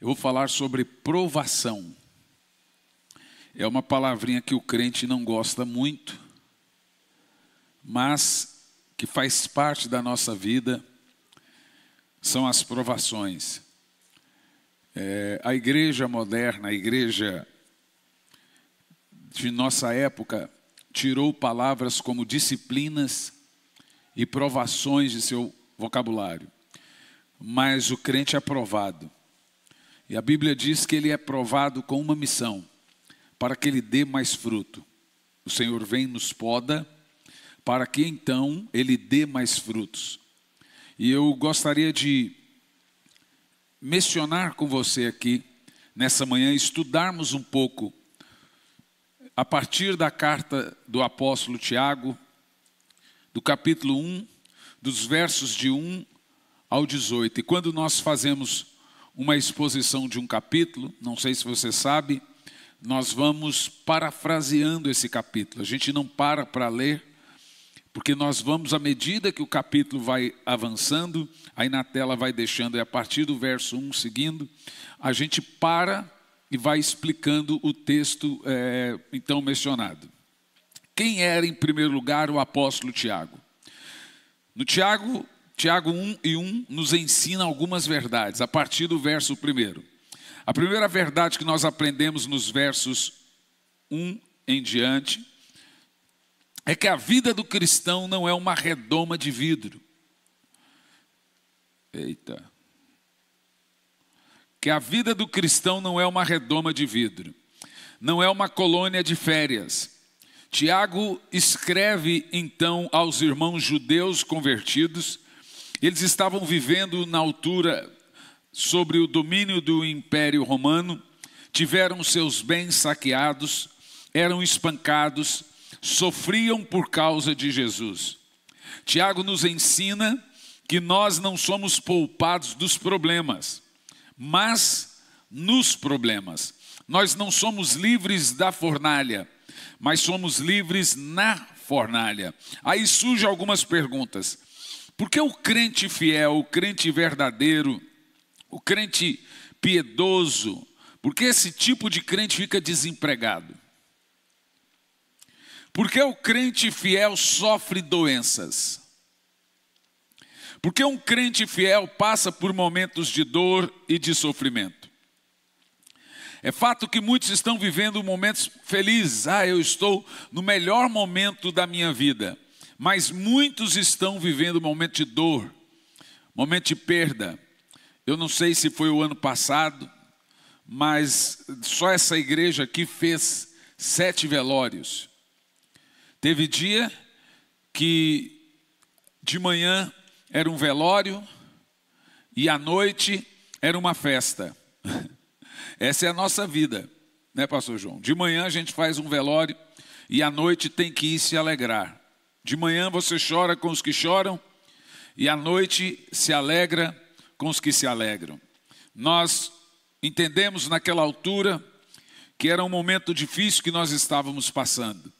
Eu vou falar sobre provação. É uma palavrinha que o crente não gosta muito, mas que faz parte da nossa vida, são as provações. A igreja moderna, a igreja de nossa época, tirou palavras como disciplinas e provações de seu vocabulário. Mas o crente é provado. E a Bíblia diz que ele é provado com uma missão, para que ele dê mais fruto. O Senhor vem e nos poda, para que então ele dê mais frutos. E eu gostaria de mencionar com você aqui, nessa manhã, estudarmos um pouco, a partir da carta do apóstolo Tiago, do capítulo 1, dos versos de 1 ao 18. E quando nós fazemos uma exposição de um capítulo, não sei se você sabe, nós vamos parafraseando esse capítulo. A gente não para ler, porque nós vamos, à medida que o capítulo vai avançando, aí na tela vai deixando, e a partir do verso 1 seguindo, a gente para e vai explicando o texto então mencionado. Quem era, em primeiro lugar, o apóstolo Tiago? No Tiago 1:1 nos ensina algumas verdades, a partir do verso 1. A primeira verdade que nós aprendemos nos versos 1 em diante é que a vida do cristão não é uma redoma de vidro. Que a vida do cristão não é uma redoma de vidro, não é uma colônia de férias. Tiago escreve então aos irmãos judeus convertidos. Eles estavam vivendo na altura sobre o domínio do Império Romano, tiveram seus bens saqueados, eram espancados, sofriam por causa de Jesus. Tiago nos ensina que nós não somos poupados dos problemas, mas nos problemas. Nós não somos livres da fornalha, mas somos livres na fornalha. Aí surgem algumas perguntas. Por que o crente fiel, o crente verdadeiro, o crente piedoso, por que esse tipo de crente fica desempregado? Por que o crente fiel sofre doenças? Por que um crente fiel passa por momentos de dor e de sofrimento? É fato que muitos estão vivendo momentos felizes. Eu estou no melhor momento da minha vida. Mas muitos estão vivendo um momento de dor, momento de perda. Eu não sei se foi o ano passado, mas só essa igreja aqui fez 7 velórios. Teve dia que de manhã era um velório e à noite era uma festa. Essa é a nossa vida, né, pastor João? De manhã a gente faz um velório e à noite tem que ir se alegrar. De manhã você chora com os que choram e à noite se alegra com os que se alegram. Nós entendemos naquela altura que era um momento difícil que nós estávamos passando.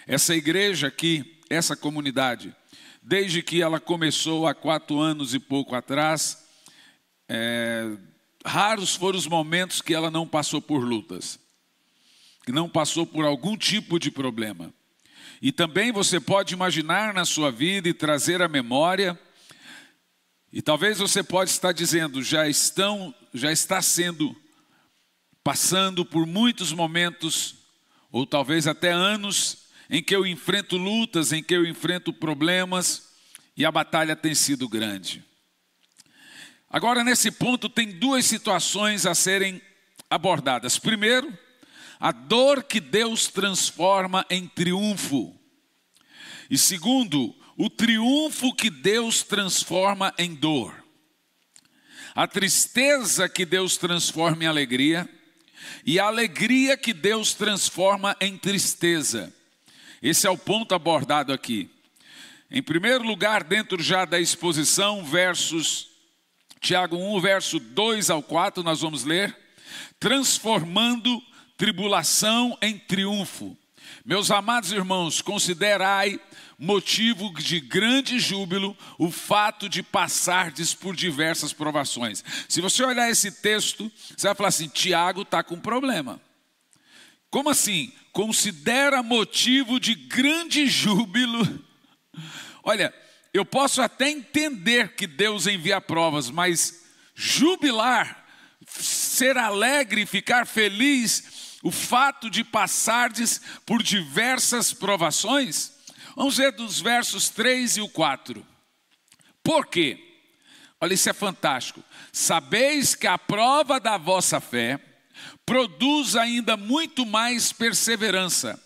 Essa igreja aqui, essa comunidade, desde que ela começou há 4 anos e pouco atrás, raros foram os momentos que ela não passou por lutas, que não passou por algum tipo de problema. E também você pode imaginar na sua vida e trazer à memória, e talvez você pode estar dizendo, já está passando por muitos momentos, ou talvez até anos, em que eu enfrento lutas, em que eu enfrento problemas, e a batalha tem sido grande. Agora, nesse ponto, tem 2 situações a serem abordadas. Primeiro, a dor que Deus transforma em triunfo. E segundo, o triunfo que Deus transforma em dor. A tristeza que Deus transforma em alegria. E a alegria que Deus transforma em tristeza. Esse é o ponto abordado aqui. Em primeiro lugar, dentro já da exposição, Tiago 1, verso 2 ao 4, nós vamos ler. Transformando tribulação em triunfo. Meus amados irmãos, considerai motivo de grande júbilo o fato de passardes por diversas provações. Se você olhar esse texto, você vai falar assim: Tiago está com problema. Como assim? Considera motivo de grande júbilo. Olha, eu posso até entender que Deus envia provas, mas jubilar, ser alegre, ficar feliz, o fato de passardes por diversas provações. Vamos ver dos versos 3 e o 4. Por quê? Olha, isso é fantástico. Sabeis que a prova da vossa fé produz ainda muito mais perseverança.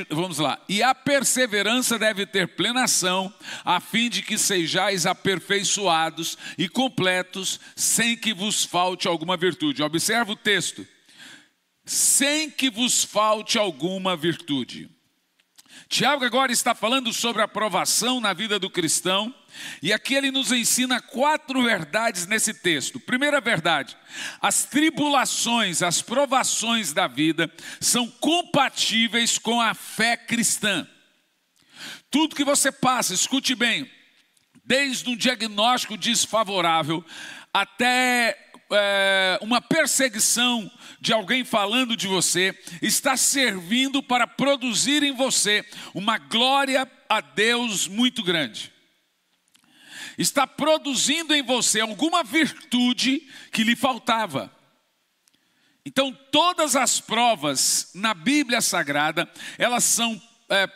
Vamos lá. E a perseverança deve ter plena ação, a fim de que sejais aperfeiçoados e completos, sem que vos falte alguma virtude. Observa o texto. Sem que vos falte alguma virtude. Tiago agora está falando sobre a provação na vida do cristão, e aqui ele nos ensina 4 verdades nesse texto. Primeira verdade: as tribulações, as provações da vida são compatíveis com a fé cristã. Tudo que você passa, escute bem, desde um diagnóstico desfavorável até uma perseguição de alguém falando de você, está servindo para produzir em você uma glória a Deus muito grande. Está produzindo em você alguma virtude que lhe faltava. Então todas as provas na Bíblia Sagrada, elas são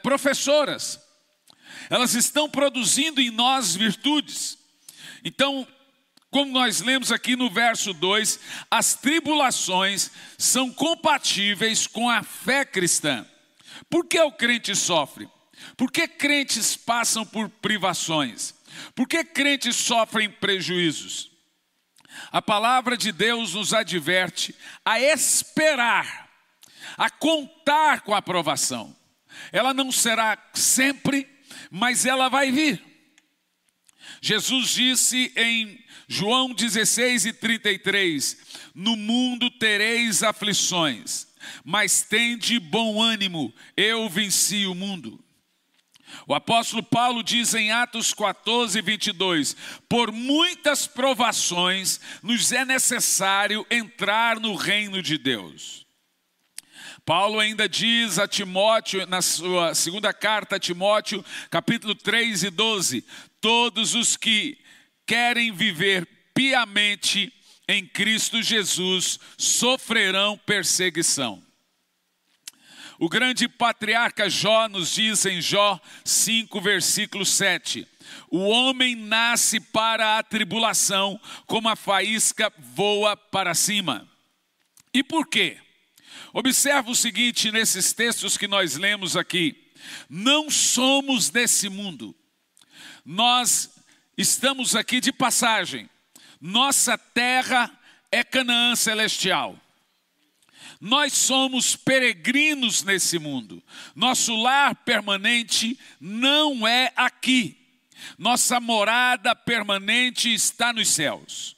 professoras. Elas estão produzindo em nós virtudes. Então, como nós lemos aqui no verso 2, as tribulações são compatíveis com a fé cristã. Por que o crente sofre? Por que crentes passam por privações? Por que crentes sofrem prejuízos? A palavra de Deus nos adverte a esperar, a contar com a aprovação. Ela não será sempre, mas ela vai vir. Jesus disse em João 16:33, no mundo tereis aflições, mas tende bom ânimo, eu venci o mundo. O apóstolo Paulo diz em Atos 14:22, por muitas provações nos é necessário entrar no reino de Deus. Paulo ainda diz a Timóteo, na sua segunda carta a Timóteo, capítulo 3:12, todos os que querem viver piamente em Cristo Jesus sofrerão perseguição. O grande patriarca Jó nos diz em Jó 5, versículo 7, o homem nasce para a tribulação, como a faísca voa para cima. E por quê? Observa o seguinte nesses textos que nós lemos aqui. Não somos desse mundo. Nós estamos aqui de passagem. Nossa terra é Canaã celestial. Nós somos peregrinos nesse mundo. Nosso lar permanente não é aqui. Nossa morada permanente está nos céus.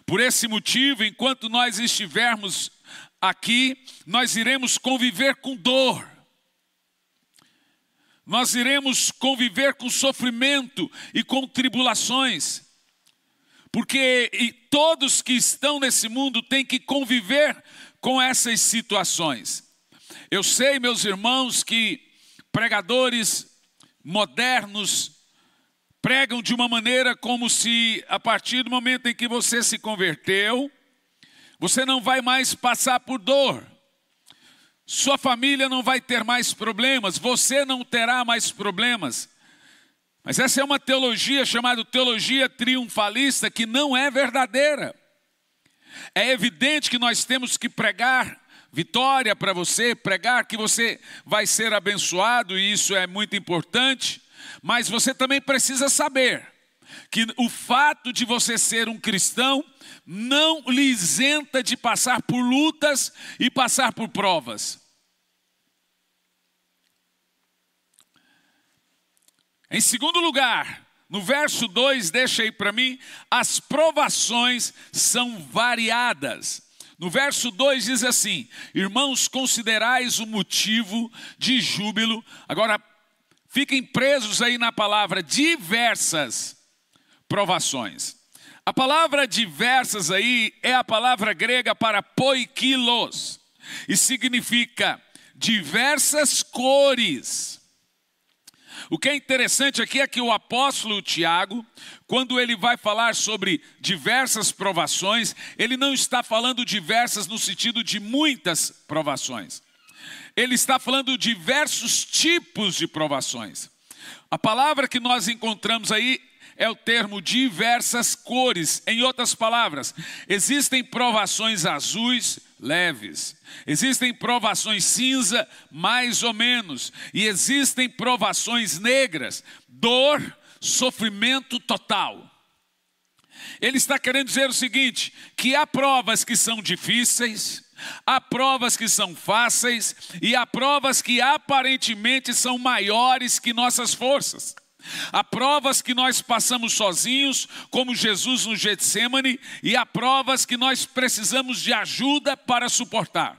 Por esse motivo, enquanto nós estivermos aqui, nós iremos conviver com dor. Nós iremos conviver com sofrimento e com tribulações. Porque todos que estão nesse mundo têm que conviver com essas situações. Eu sei, meus irmãos, que pregadores modernos pregam de uma maneira como se a partir do momento em que você se converteu, você não vai mais passar por dor. Sua família não vai ter mais problemas, você não terá mais problemas. Mas essa é uma teologia chamada teologia triunfalista que não é verdadeira. É evidente que nós temos que pregar vitória para você, pregar que você vai ser abençoado, e isso é muito importante. Mas você também precisa saber que o fato de você ser um cristão não lhe isenta de passar por lutas e passar por provas. Em segundo lugar, no verso 2, deixa aí para mim, as provações são variadas. No verso 2 diz assim: irmãos, considerais o motivo de júbilo. Agora, fiquem presos aí na palavra diversas provações. A palavra diversas aí é a palavra grega para poikilos, e significa diversas cores. O que é interessante aqui é que o apóstolo Tiago, quando ele vai falar sobre diversas provações, ele não está falando diversas no sentido de muitas provações. Ele está falando de diversos tipos de provações. A palavra que nós encontramos aí é o termo diversas cores. Em outras palavras, existem provações azuis leves, existem provações cinza mais ou menos, e existem provações negras, dor, sofrimento total. Ele está querendo dizer o seguinte, que há provas que são difíceis, há provas que são fáceis, e há provas que aparentemente são maiores que nossas forças. Há provas que nós passamos sozinhos, como Jesus no Getsêmani, e há provas que nós precisamos de ajuda para suportar.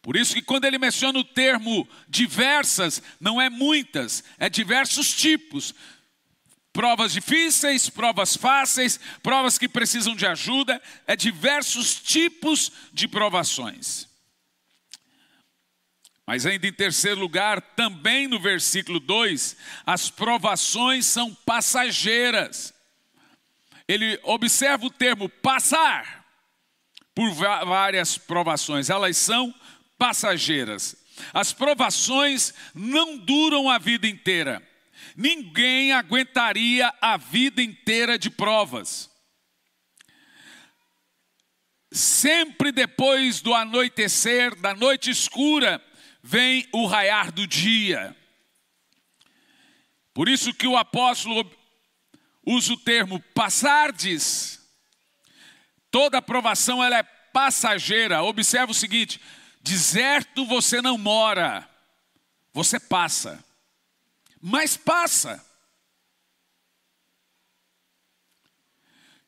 Por isso que quando ele menciona o termo diversas, não é muitas, é diversos tipos. Provas difíceis, provas fáceis, provas que precisam de ajuda, é diversos tipos de provações. Mas ainda em terceiro lugar, também no versículo 2, as provações são passageiras. Ele observa o termo passar por várias provações, elas são passageiras. As provações não duram a vida inteira. Ninguém aguentaria a vida inteira de provas. Sempre depois do anoitecer, da noite escura, vem o raiar do dia. Por isso que o apóstolo usa o termo passardes. Toda provação ela é passageira. Observa o seguinte: deserto você não mora, você passa. Mas passa.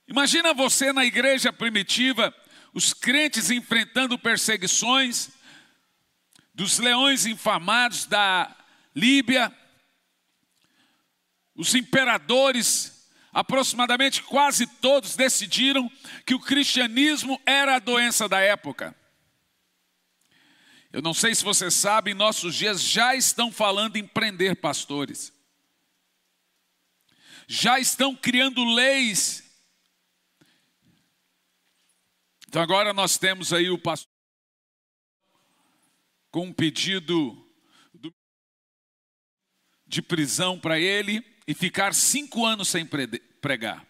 Imagina você na igreja primitiva, os crentes enfrentando perseguições dos leões infamados da Líbia, os imperadores, aproximadamente quase todos, decidiram que o cristianismo era a doença da época. Eu não sei se você sabe, em nossos dias já estão falando em prender pastores. Já estão criando leis. Então agora nós temos aí o pastor com um pedido de prisão para ele e ficar 5 anos sem pregar.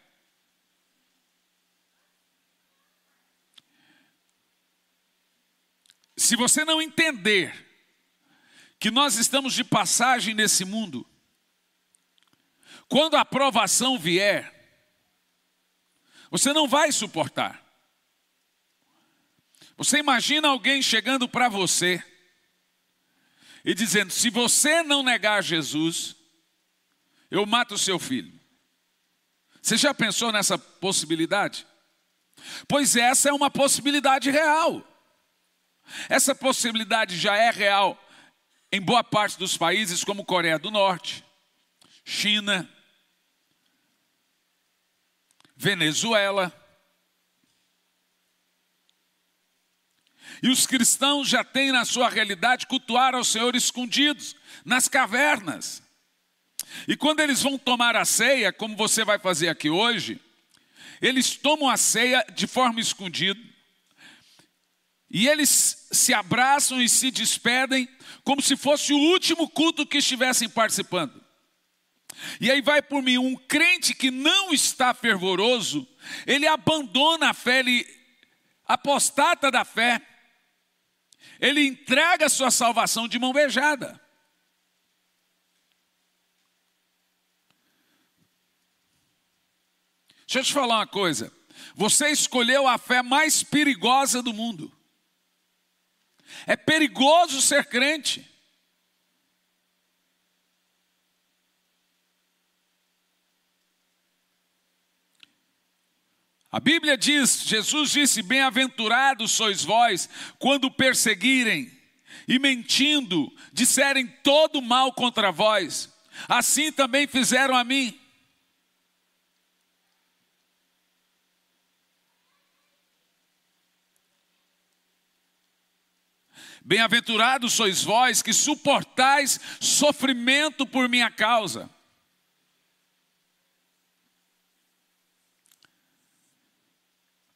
Se você não entender que nós estamos de passagem nesse mundo, quando a provação vier, você não vai suportar. Você imagina alguém chegando para você e dizendo: se você não negar Jesus, eu mato o seu filho. Você já pensou nessa possibilidade? Pois essa é uma possibilidade real. Essa possibilidade já é real em boa parte dos países, como Coreia do Norte, China, Venezuela. E os cristãos já têm na sua realidade cultuar ao Senhor escondidos, nas cavernas. E quando eles vão tomar a ceia, como você vai fazer aqui hoje, eles tomam a ceia de forma escondida. E eles se abraçam e se despedem como se fosse o último culto que estivessem participando. E aí vai por mim, um crente que não está fervoroso, ele abandona a fé, ele apostata da fé. Ele entrega a sua salvação de mão beijada. Deixa eu te falar uma coisa. Você escolheu a fé mais perigosa do mundo. É perigoso ser crente. A Bíblia diz, Jesus disse: bem-aventurados sois vós quando perseguirem e mentindo disserem todo mal contra vós. Assim também fizeram a mim. Bem-aventurados sois vós que suportais sofrimento por minha causa.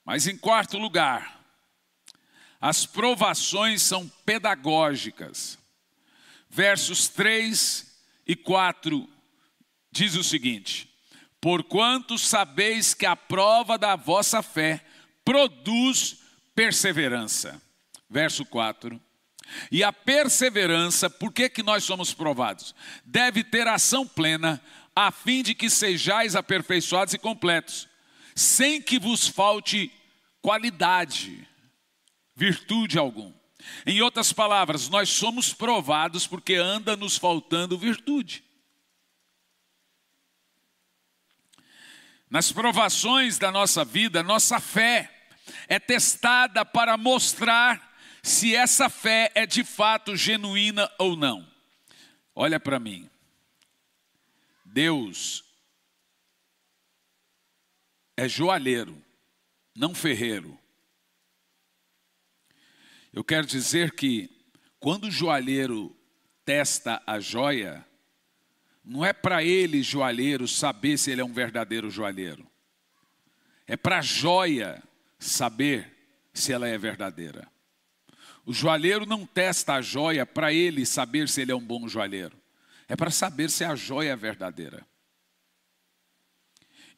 Mas em quarto lugar, as provações são pedagógicas. Versos 3 e 4 diz o seguinte: porquanto sabeis que a prova da vossa fé produz perseverança. Verso 4. E a perseverança, por que nós somos provados? Deve ter ação plena, a fim de que sejais aperfeiçoados e completos, sem que vos falte qualidade, virtude algum. Em outras palavras, nós somos provados porque anda nos faltando virtude. Nas provações da nossa vida, nossa fé é testada para mostrar se essa fé é de fato genuína ou não. Olha para mim. Deus é joalheiro, não ferreiro. Eu quero dizer que quando o joalheiro testa a joia, não é para ele, joalheiro, saber se ele é um verdadeiro joalheiro. É para a joia saber se ela é verdadeira. O joalheiro não testa a joia para ele saber se ele é um bom joalheiro. É para saber se a joia é verdadeira.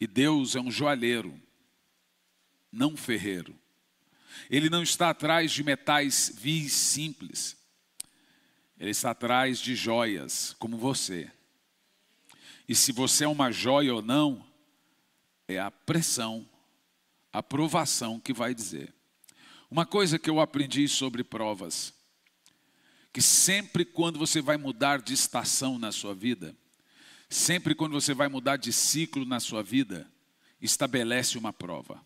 E Deus é um joalheiro, não um ferreiro. Ele não está atrás de metais vis simples. Ele está atrás de joias, como você. E se você é uma joia ou não, é a pressão, a provação que vai dizer. Uma coisa que eu aprendi sobre provas, que sempre quando você vai mudar de estação na sua vida, sempre quando você vai mudar de ciclo na sua vida, estabelece uma prova.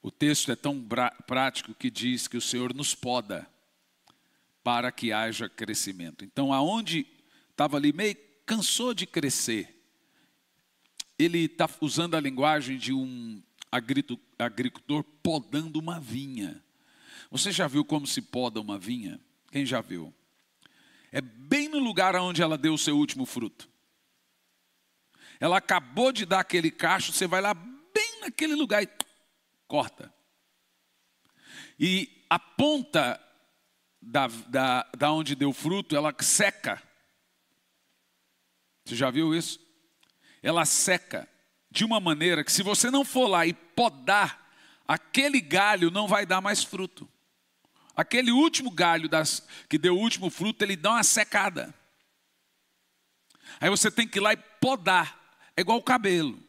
O texto é tão prático que diz que o Senhor nos poda para que haja crescimento. Então, aonde estava ali meio cansou de crescer, ele está usando a linguagem de um agricultor podando uma vinha. Você já viu como se poda uma vinha? Quem já viu? É bem no lugar onde ela deu o seu último fruto. Ela acabou de dar aquele cacho, você vai lá bem naquele lugar e corta. E a ponta da onde deu fruto, ela seca. Você já viu isso? Ela seca de uma maneira que se você não for lá e podar, aquele galho não vai dar mais fruto. Aquele último galho que deu o último fruto, ele dá uma secada. Aí você tem que ir lá e podar. É igual o cabelo.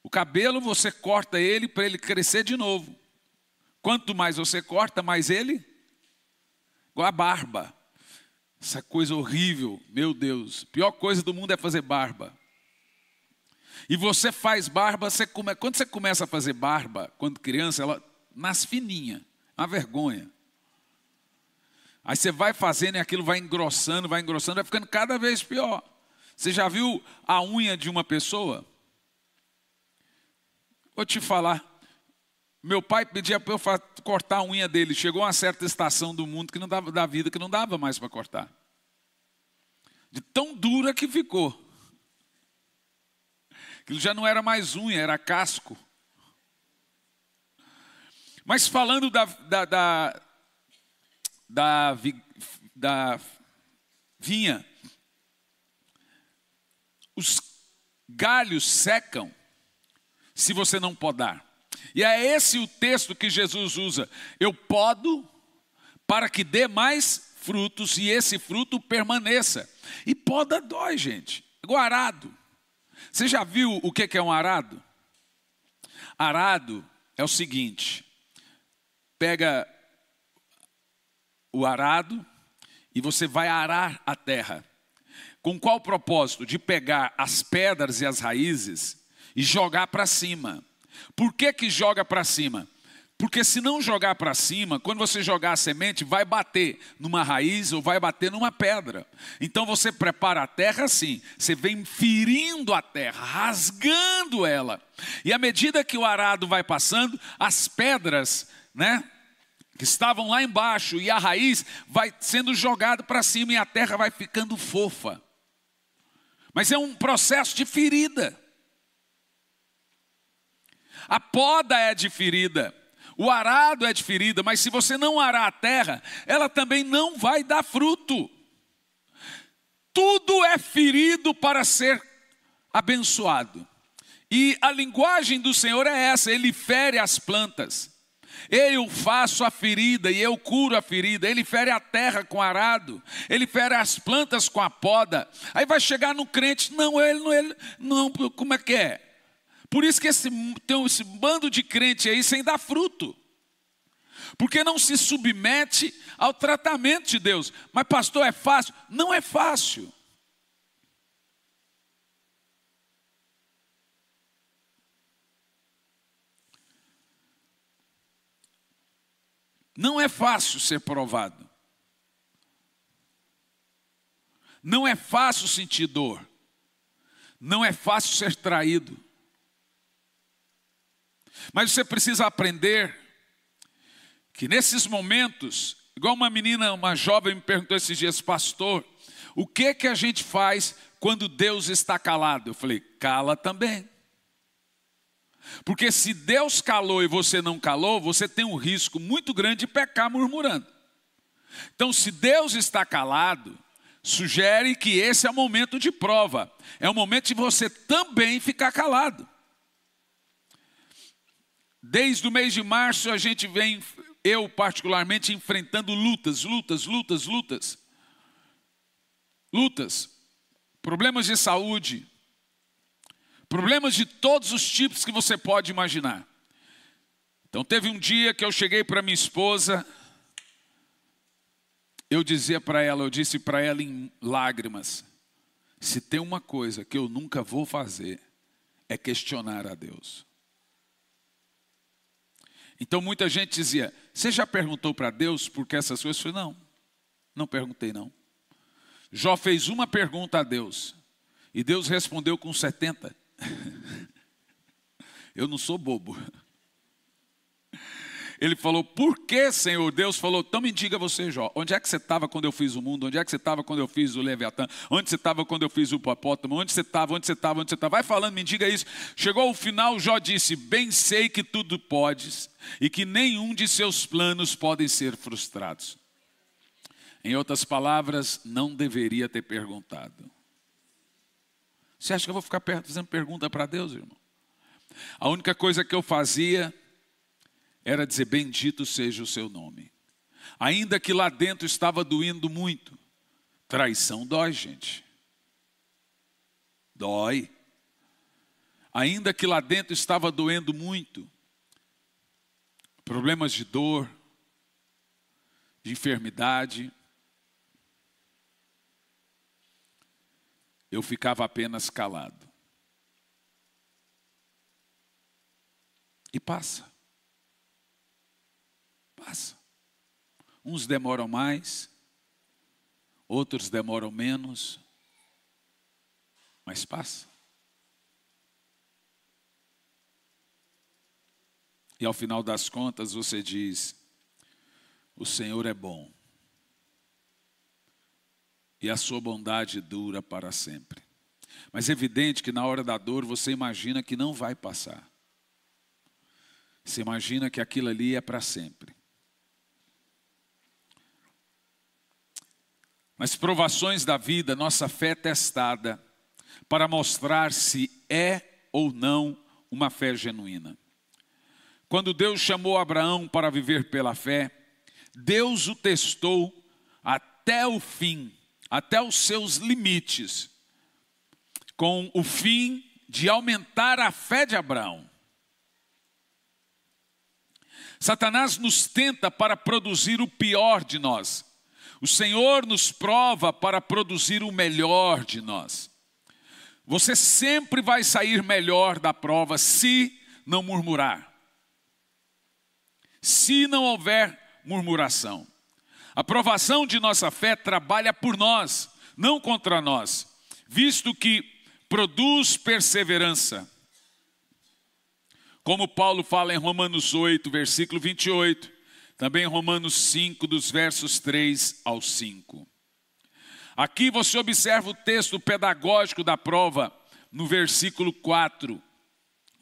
O cabelo você corta ele para ele crescer de novo. Quanto mais você corta, mais ele... Igual a barba. Essa coisa horrível, meu Deus. A pior coisa do mundo é fazer barba. E você faz barba, quando você começa a fazer barba, quando criança, ela nasce fininha. Uma vergonha. Aí você vai fazendo e aquilo vai engrossando, vai ficando cada vez pior. Você já viu a unha de uma pessoa? Vou te falar. Meu pai pedia para eu cortar a unha dele. Chegou uma certa estação do mundo da vida que não dava mais para cortar. De tão dura que ficou. Aquilo já não era mais unha, era casco. Mas falando da vinha, os galhos secam se você não podar. E é esse o texto que Jesus usa. Eu podo para que dê mais frutos e esse fruto permaneça. E poda dói, gente. Igual arado. Você já viu o que é um arado? Arado é o seguinte. Pega o arado e você vai arar a terra. Com qual propósito? De pegar as pedras e as raízes e jogar para cima. Por que que joga para cima? Porque se não jogar para cima, quando você jogar a semente, vai bater numa raiz ou vai bater numa pedra. Então você prepara a terra assim, você vem ferindo a terra, rasgando ela. E à medida que o arado vai passando, as pedras, que estavam lá embaixo e a raiz vai sendo jogada para cima e a terra vai ficando fofa. Mas é um processo de ferida. A poda é de ferida. O arado é de ferida, mas se você não arar a terra, ela também não vai dar fruto. Tudo é ferido para ser abençoado. E a linguagem do Senhor é essa, Ele fere as plantas. Eu faço a ferida e eu curo a ferida. Ele fere a terra com arado. Ele fere as plantas com a poda. Aí vai chegar no crente, não, como é que é? Por isso que tem esse bando de crente aí sem dar fruto. Porque não se submete ao tratamento de Deus. Mas pastor, é fácil? Não é fácil. Não é fácil ser provado. Não é fácil sentir dor. Não é fácil ser traído. Mas você precisa aprender que nesses momentos, igual uma jovem me perguntou esses dias, pastor, o que a gente faz quando Deus está calado? Eu falei, cala também. Porque se Deus calou e você não calou, você tem um risco muito grande de pecar murmurando. Então, se Deus está calado, sugere que esse é o momento de prova. É o momento de você também ficar calado. Desde o mês de março a gente vem, eu particularmente, enfrentando lutas. Problemas de saúde. Problemas de todos os tipos que você pode imaginar. Então teve um dia que eu cheguei para minha esposa, eu disse para ela em lágrimas, se tem uma coisa que eu nunca vou fazer, é questionar a Deus. Então muita gente dizia, você já perguntou para Deus por que essas coisas? Eu falei, não perguntei não. Jó fez uma pergunta a Deus, e Deus respondeu com 70. Eu não sou bobo. Ele falou, por que, Senhor? Deus falou, então me diga você, Jó, onde é que você estava quando eu fiz o mundo? Onde é que você estava quando eu fiz o Leviatã? Onde você estava quando eu fiz o hipopótamo? Onde você estava? Vai falando, me diga isso. Chegou ao final, Jó disse, bem sei que tudo podes e que nenhum de seus planos podem ser frustrados. Em outras palavras, não deveria ter perguntado. Você acha que eu vou ficar fazendo pergunta para Deus, irmão? A única coisa que eu fazia era dizer, bendito seja o seu nome. Ainda que lá dentro estava doendo muito. Traição dói, gente. Dói. Ainda que lá dentro estava doendo muito. Problemas de dor, de enfermidade. Eu ficava apenas calado. E passa. Uns demoram mais, outros demoram menos, mas passa. E ao final das contas você diz, o Senhor é bom, e a sua bondade dura para sempre. Mas é evidente que na hora da dor você imagina que não vai passar. Você imagina que aquilo ali é para sempre. Nas provações da vida, nossa fé é testada para mostrar se é ou não uma fé genuína. Quando Deus chamou Abraão para viver pela fé, Deus o testou até o fim, até os seus limites, com o fim de aumentar a fé de Abraão. Satanás nos tenta para produzir o pior de nós. O Senhor nos prova para produzir o melhor de nós. Você sempre vai sair melhor da prova se não murmurar. Se não houver murmuração. A provação de nossa fé trabalha por nós, não contra nós, visto que produz perseverança. Como Paulo fala em Romanos 8, versículo 28, também em Romanos 5, dos versos 3 ao 5. Aqui você observa o texto pedagógico da prova no versículo 4.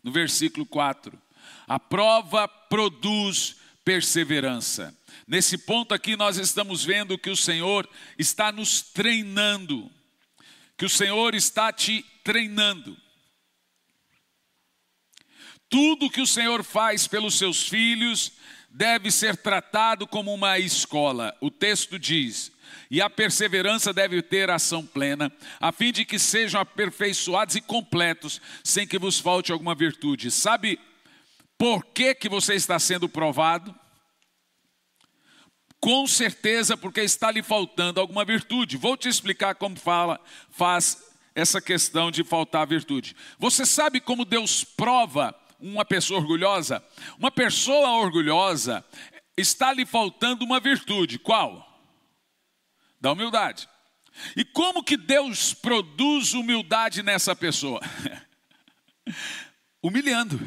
No versículo 4. A prova produz perseverança. Nesse ponto aqui nós estamos vendo que o Senhor está nos treinando. Que o Senhor está te treinando. Tudo que o Senhor faz pelos seus filhos deve ser tratado como uma escola. O texto diz: e a perseverança deve ter ação plena, a fim de que sejam aperfeiçoados e completos, sem que vos falte alguma virtude. Sabe por que você está sendo provado? Com certeza porque está lhe faltando alguma virtude. Vou te explicar como faz essa questão de faltar virtude. Você sabe como Deus prova uma pessoa orgulhosa? Uma pessoa orgulhosa está lhe faltando uma virtude. Qual? Da humildade. E como que Deus produz humildade nessa pessoa? Humilhando.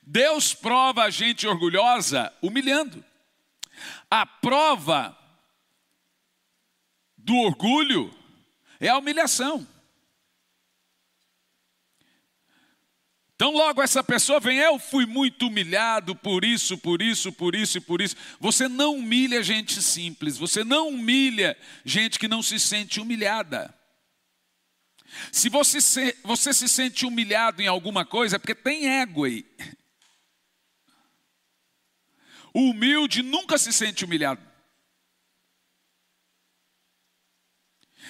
Deus prova a gente orgulhosa humilhando. A prova do orgulho é a humilhação. Então logo essa pessoa vem: eu fui muito humilhado por isso, por isso, por isso e por isso. Você não humilha gente simples, você não humilha gente que não se sente humilhada. Se você se sente humilhado em alguma coisa, é porque tem ego aí. O humilde nunca se sente humilhado.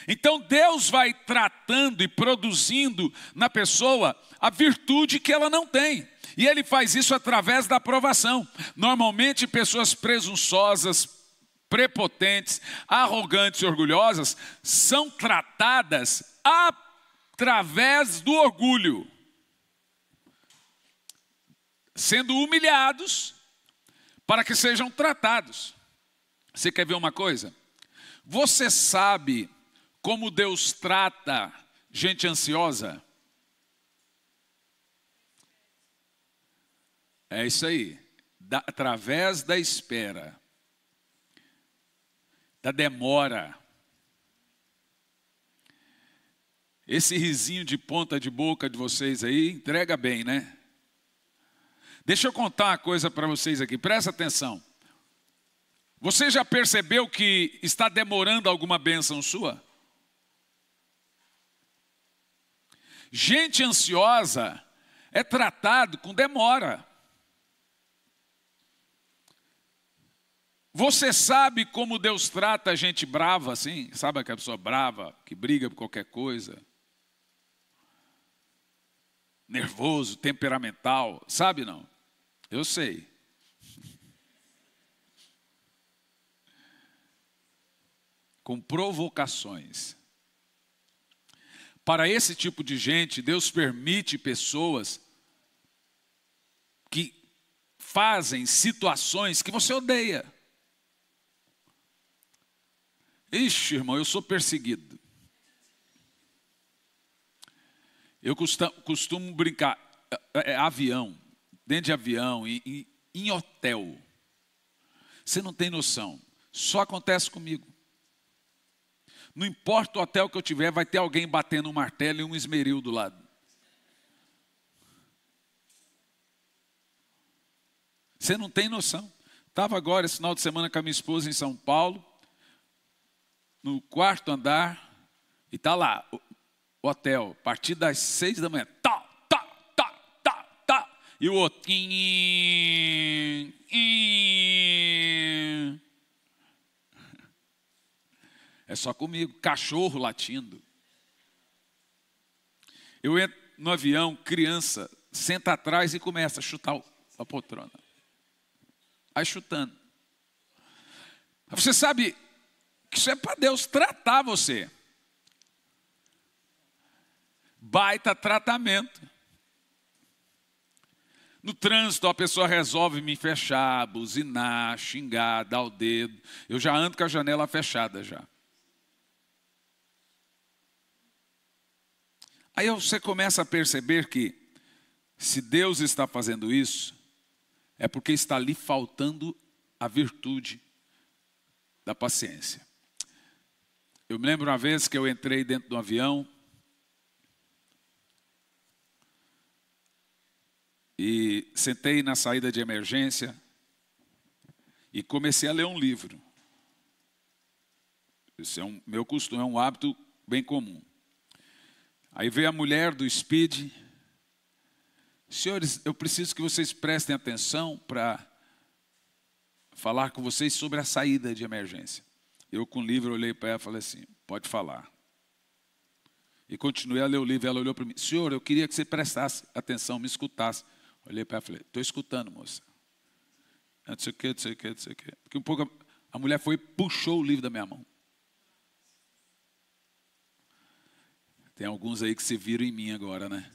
Então Deus vai tratando e produzindo na pessoa a virtude que ela não tem. E Ele faz isso através da aprovação. Normalmente pessoas presunçosas, prepotentes, arrogantes e orgulhosas são tratadas através do orgulho. Sendo humilhados para que sejam tratados. Você quer ver uma coisa? Você sabe como Deus trata gente ansiosa? É isso aí. Através da espera, da demora. Esse risinho de ponta de boca de vocês aí entrega bem, né? Deixa eu contar uma coisa para vocês aqui, presta atenção. Você já percebeu que está demorando alguma bênção sua? Gente ansiosa é tratado com demora. Você sabe como Deus trata a gente brava assim? Sabe aquela pessoa brava, que briga por qualquer coisa? Nervoso, temperamental, sabe não? Eu sei. Com provocações. Para esse tipo de gente, Deus permite pessoas que fazem situações que você odeia. Ixi, irmão, eu sou perseguido. Eu costumo brincar, avião, dentro de avião, em hotel. Você não tem noção, só acontece comigo. Não importa o hotel que eu tiver, vai ter alguém batendo um martelo e um esmeril do lado. Você não tem noção. Estava agora, esse final de semana, com a minha esposa em São Paulo, no quarto andar, e está lá, o hotel, a partir das 6 da manhã, e o outro, é só comigo, cachorro latindo. Eu entro no avião, criança, senta atrás e começa a chutar a poltrona. Aí chutando. Você sabe que isso é para Deus tratar você. baita tratamento. No trânsito, a pessoa resolve me fechar, buzinar, xingar, dar o dedo. Eu já ando com a janela fechada já. Aí você começa a perceber que, se Deus está fazendo isso, é porque está lhe faltando a virtude da paciência. Eu me lembro uma vez que eu entrei dentro de um avião e sentei na saída de emergência e comecei a ler um livro. Esse é meu costume, é um hábito bem comum. Aí veio a mulher do Speed. Senhores, eu preciso que vocês prestem atenção para falar com vocês sobre a saída de emergência. Eu com o livro olhei para ela e falei assim, pode falar. E continuei a ler o livro, ela olhou para mim, senhor, eu queria que você prestasse atenção, me escutasse. Olhei para ela e falei, estou escutando, moça. Não sei o que, não sei o que, não sei o que. Porque um pouco a mulher foi e puxou o livro da minha mão. Tem alguns aí que se viram em mim agora, né?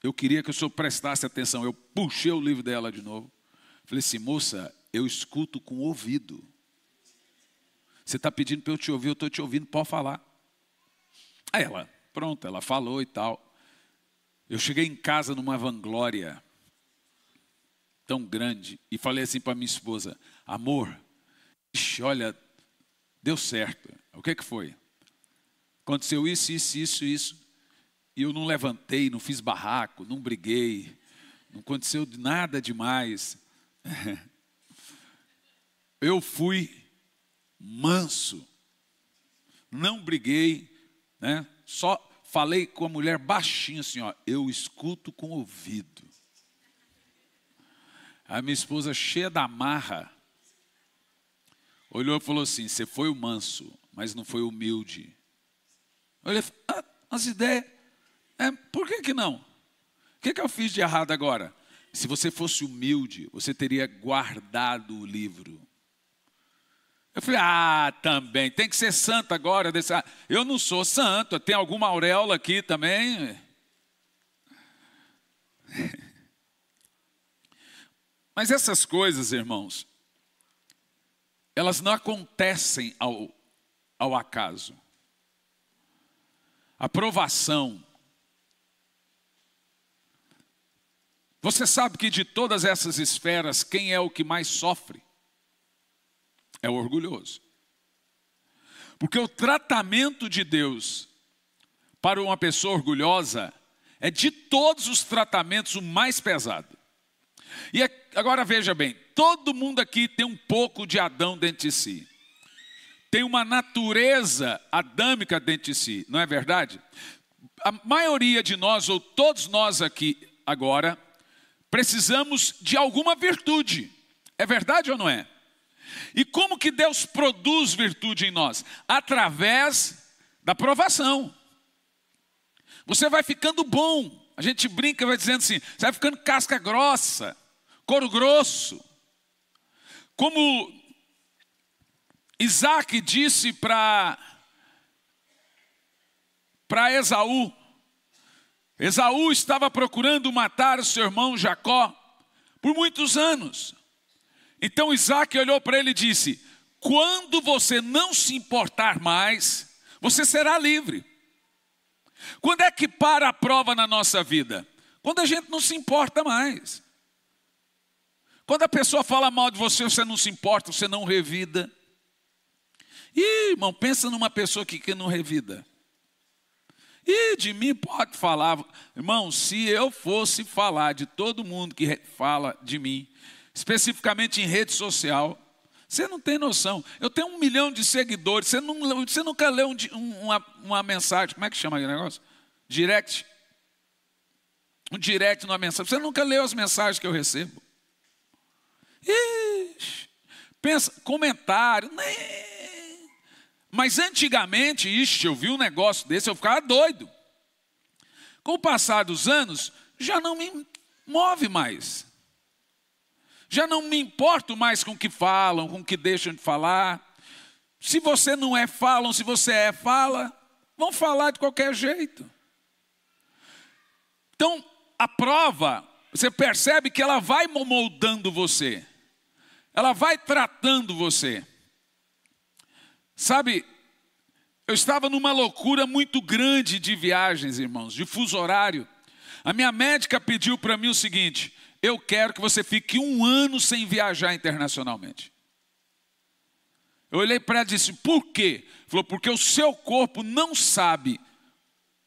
Eu queria que o senhor prestasse atenção. Eu puxei o livro dela de novo. Falei assim, moça, eu escuto com o ouvido. Você está pedindo para eu te ouvir, eu estou te ouvindo, pode falar. Aí ela, pronto, ela falou e tal. Eu cheguei em casa numa vanglória tão grande e falei assim para minha esposa, amor, ixi, olha, deu certo. O que foi? Aconteceu isso. E eu não levantei, não fiz barraco, não briguei, não aconteceu nada demais. Eu fui manso, não briguei, né? Só falei com a mulher baixinho assim, ó, eu escuto com o ouvido. A minha esposa, cheia da marra, olhou e falou assim, você foi o manso, mas não foi humilde. Eu olhei, as ideias, por que não? O que eu fiz de errado agora? Se você fosse humilde, você teria guardado o livro. Eu falei, também, tem que ser santo agora. Eu não sou santo, tem alguma auréola aqui também. Mas essas coisas, irmãos, elas não acontecem ao acaso. A provação. Você sabe que de todas essas esferas, quem é o que mais sofre? É o orgulhoso. Porque o tratamento de Deus para uma pessoa orgulhosa é de todos os tratamentos o mais pesado. E agora veja bem, todo mundo aqui tem um pouco de Adão dentro de si. Tem uma natureza adâmica dentro de si, não é verdade? A maioria de nós, ou todos nós aqui agora, precisamos de alguma virtude. É verdade ou não é? E como que Deus produz virtude em nós? Através da provação. Você vai ficando bom. A gente brinca, vai dizendo assim, você vai ficando casca grossa, couro grosso. Como Isaac disse para Esaú. Esaú estava procurando matar o seu irmão Jacó por muitos anos. Então Isaac olhou para ele e disse, quando você não se importar mais, você será livre. Quando é que para a prova na nossa vida? Quando a gente não se importa mais. Quando a pessoa fala mal de você, você não se importa, você não revida. Ih, irmão, pensa numa pessoa que não revida. E de mim pode falar. Irmão, se eu fosse falar de todo mundo que fala de mim, especificamente em rede social, você não tem noção. Eu tenho 1 milhão de seguidores, você nunca leu uma mensagem, como é que chama aquele negócio? Direct. Um direct numa mensagem. Você nunca leu as mensagens que eu recebo. Ixi, pensa, comentário, mas antigamente, eu vi um negócio desse, eu ficava doido. Com o passar dos anos, já não me move mais. Já não me importo mais com o que falam, com o que deixam de falar. Se você não é, falam. Se você é, fala. Vão falar de qualquer jeito. Então, a prova, você percebe que ela vai moldando você. Ela vai tratando você. Sabe, eu estava numa loucura muito grande de viagens, irmãos, de fuso horário. A minha médica pediu para mim o seguinte: eu quero que você fique 1 ano sem viajar internacionalmente. Eu olhei para ela e disse: por quê? Falou: porque o seu corpo não sabe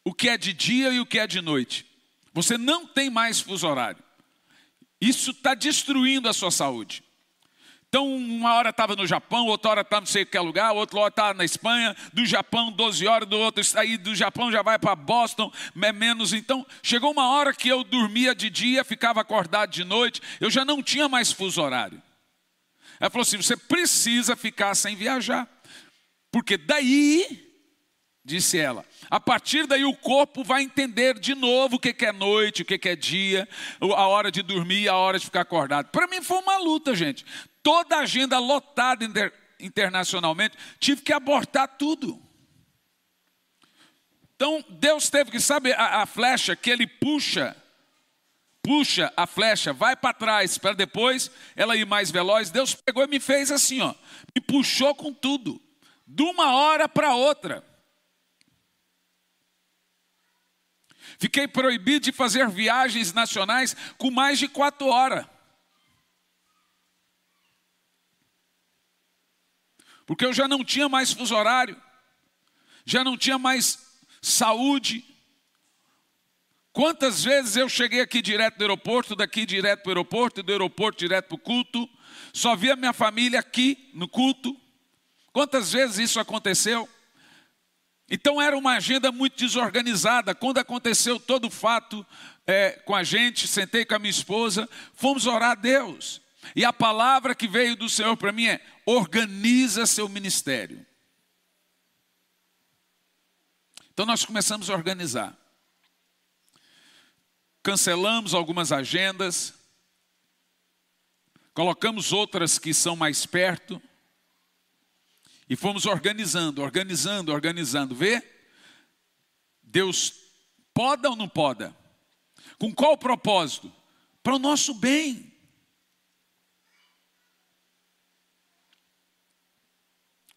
o que é de dia e o que é de noite. Você não tem mais fuso horário. Isso está destruindo a sua saúde. Então, uma hora estava no Japão, outra hora estava não sei em que lugar, outra hora estava na Espanha, do Japão 12 horas, do outro, aí do Japão já vai para Boston, menos. Então, chegou uma hora que eu dormia de dia, ficava acordado de noite, eu já não tinha mais fuso horário. Ela falou assim: você precisa ficar sem viajar, porque daí, disse ela, a partir daí o corpo vai entender de novo o que é noite, o que é dia, a hora de dormir, a hora de ficar acordado. Para mim foi uma luta, gente. Toda a agenda lotada internacionalmente, tive que abortar tudo. Então, Deus teve que, sabe a flecha que ele puxa a flecha, vai para trás, para depois ela ir mais veloz. Deus pegou e me fez assim, ó, me puxou com tudo, de uma hora para outra. Fiquei proibido de fazer viagens nacionais com mais de 4 horas. Porque eu já não tinha mais fuso horário, já não tinha mais saúde. Quantas vezes eu cheguei aqui direto do aeroporto, daqui direto para o aeroporto, e do aeroporto direto para o culto, só via minha família aqui no culto. Quantas vezes isso aconteceu? Então era uma agenda muito desorganizada. Quando aconteceu todo o fato com a gente, sentei com a minha esposa, fomos orar a Deus. E a palavra que veio do Senhor para mim é: organiza seu ministério. Então nós começamos a organizar. Cancelamos algumas agendas, colocamos outras que são mais perto, e fomos organizando. Vê? Deus poda ou não poda? Com qual propósito? Para o nosso bem.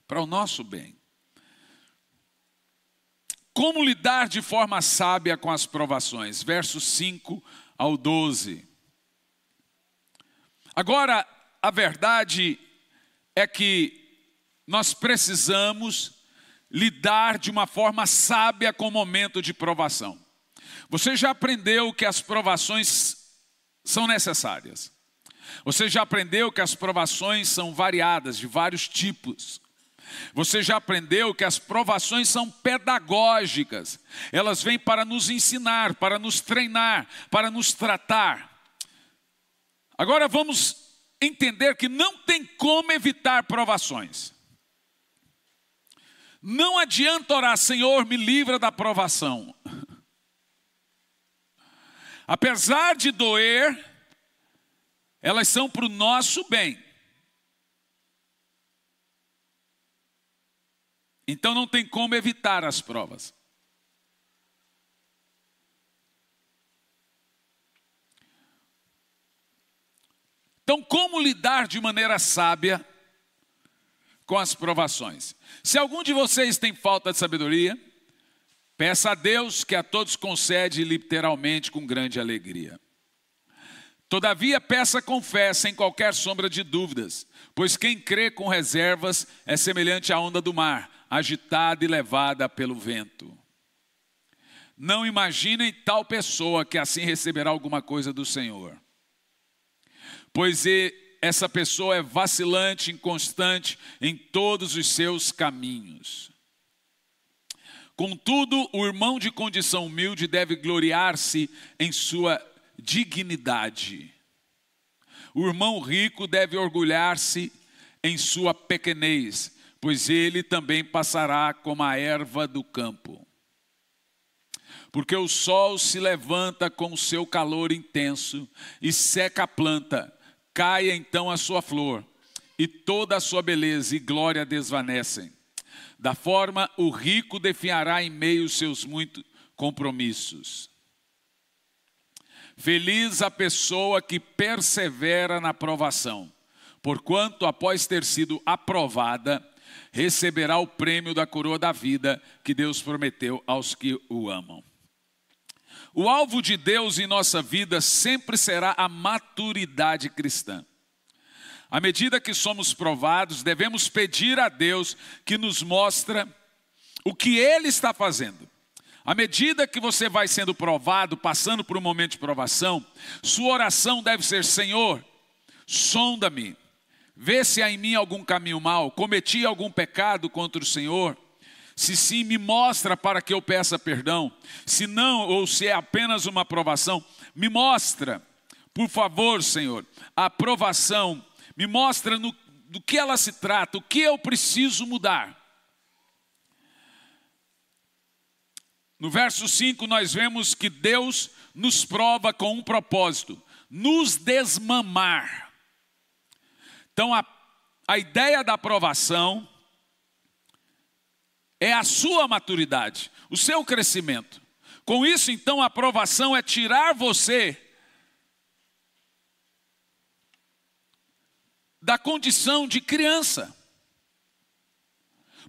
Para o nosso bem. Como lidar de forma sábia com as provações? Versos 5 ao 12. Agora, a verdade é que nós precisamos lidar de uma forma sábia com o momento de provação. Você já aprendeu que as provações são necessárias. Você já aprendeu que as provações são variadas, de vários tipos. Você já aprendeu que as provações são pedagógicas. Elas vêm para nos ensinar, para nos treinar, para nos tratar. Agora vamos entender que não tem como evitar provações. Não adianta orar: Senhor, me livra da provação. Apesar de doer, elas são para o nosso bem. Então não tem como evitar as provas. Então, como lidar de maneira sábia com as provações? Se algum de vocês tem falta de sabedoria, peça a Deus, que a todos concede literalmente com grande alegria. Todavia, peça com fé, sem qualquer sombra de dúvidas, pois quem crê com reservas é semelhante à onda do mar, agitada e levada pelo vento. Não imaginem tal pessoa que assim receberá alguma coisa do Senhor, pois essa pessoa é vacilante, inconstante em todos os seus caminhos. Contudo, o irmão de condição humilde deve gloriar-se em sua dignidade. O irmão rico deve orgulhar-se em sua pequenez, pois ele também passará como a erva do campo. Porque o sol se levanta com o seu calor intenso e seca a planta, cai então a sua flor, e toda a sua beleza e glória desvanecem. Da forma, o rico definhará em meio aos seus muitos compromissos. Feliz a pessoa que persevera na provação, porquanto, após ter sido aprovada, receberá o prêmio da coroa da vida que Deus prometeu aos que o amam. O alvo de Deus em nossa vida sempre será a maturidade cristã. À medida que somos provados, devemos pedir a Deus que nos mostre o que Ele está fazendo. À medida que você vai sendo provado, passando por um momento de provação, sua oração deve ser: Senhor, sonda-me, vê se há em mim algum caminho mau, cometi algum pecado contra o Senhor. Se sim, me mostra para que eu peça perdão. Se não, ou se é apenas uma provação, me mostra, por favor, Senhor, a provação. Me mostra do que ela se trata, o que eu preciso mudar. No verso 5 nós vemos que Deus nos prova com um propósito: nos desmamar. Então a ideia da aprovação é a sua maturidade, o seu crescimento. Com isso, então, a aprovação é tirar você da condição de criança.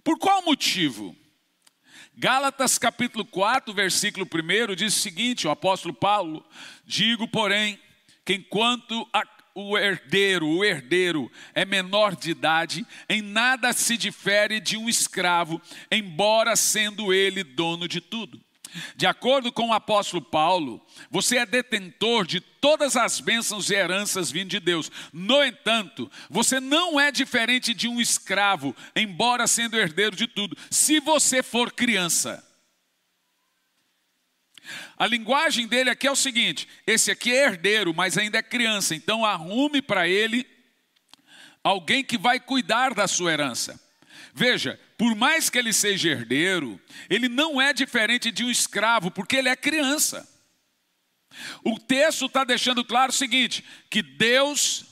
Por qual motivo? Gálatas capítulo 4, versículo 1 diz o seguinte, o apóstolo Paulo: digo, porém, que enquanto o herdeiro é menor de idade, em nada se difere de um escravo, embora sendo ele dono de tudo. De acordo com o apóstolo Paulo, você é detentor de todas as bênçãos e heranças vindas de Deus. No entanto, você não é diferente de um escravo, embora sendo herdeiro de tudo, se você for criança. A linguagem dele aqui é o seguinte: esse aqui é herdeiro, mas ainda é criança, então arrume para ele alguém que vai cuidar da sua herança. Veja, por mais que ele seja herdeiro, ele não é diferente de um escravo, porque ele é criança. O texto está deixando claro o seguinte: que Deus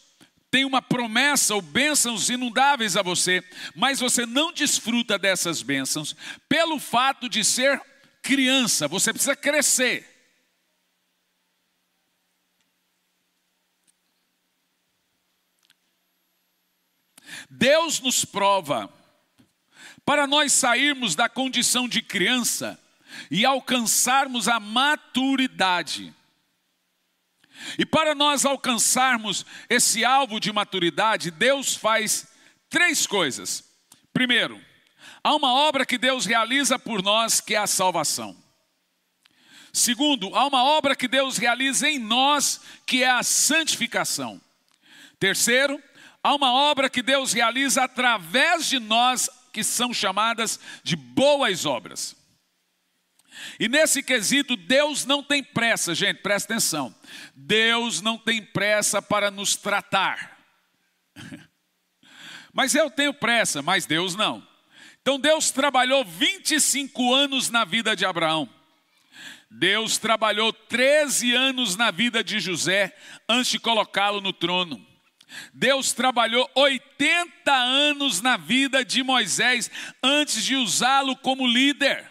tem uma promessa ou bênçãos inundáveis a você, mas você não desfruta dessas bênçãos pelo fato de ser criança. Você precisa crescer. Deus nos prova para nós sairmos da condição de criança e alcançarmos a maturidade. E para nós alcançarmos esse alvo de maturidade, Deus faz 3 coisas. Primeiro, há uma obra que Deus realiza por nós, que é a salvação. Segundo, há uma obra que Deus realiza em nós, que é a santificação. Terceiro, há uma obra que Deus realiza através de nós, que são chamadas de boas obras. E nesse quesito, Deus não tem pressa, gente, presta atenção. Deus não tem pressa para nos tratar. Mas eu tenho pressa, mas Deus não. Então Deus trabalhou 25 anos na vida de Abraão. Deus trabalhou 13 anos na vida de José, antes de colocá-lo no trono. Deus trabalhou 80 anos na vida de Moisés, antes de usá-lo como líder.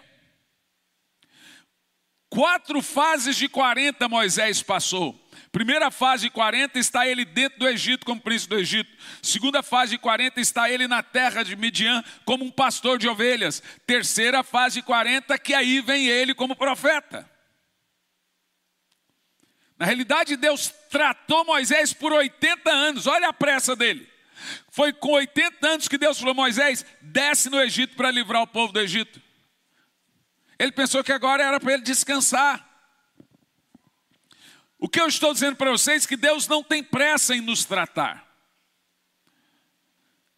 4 fases de 40 Moisés passou. Primeira fase de 40 está ele dentro do Egito como príncipe do Egito. Segunda fase de 40 está ele na terra de Midian como um pastor de ovelhas. Terceira fase de 40 que aí vem ele como profeta. Na realidade, Deus tratou Moisés por 80 anos. Olha a pressa dele. Foi com 80 anos que Deus falou: Moisés, desce no Egito para livrar o povo do Egito. Ele pensou que agora era para ele descansar. O que eu estou dizendo para vocês é que Deus não tem pressa em nos tratar.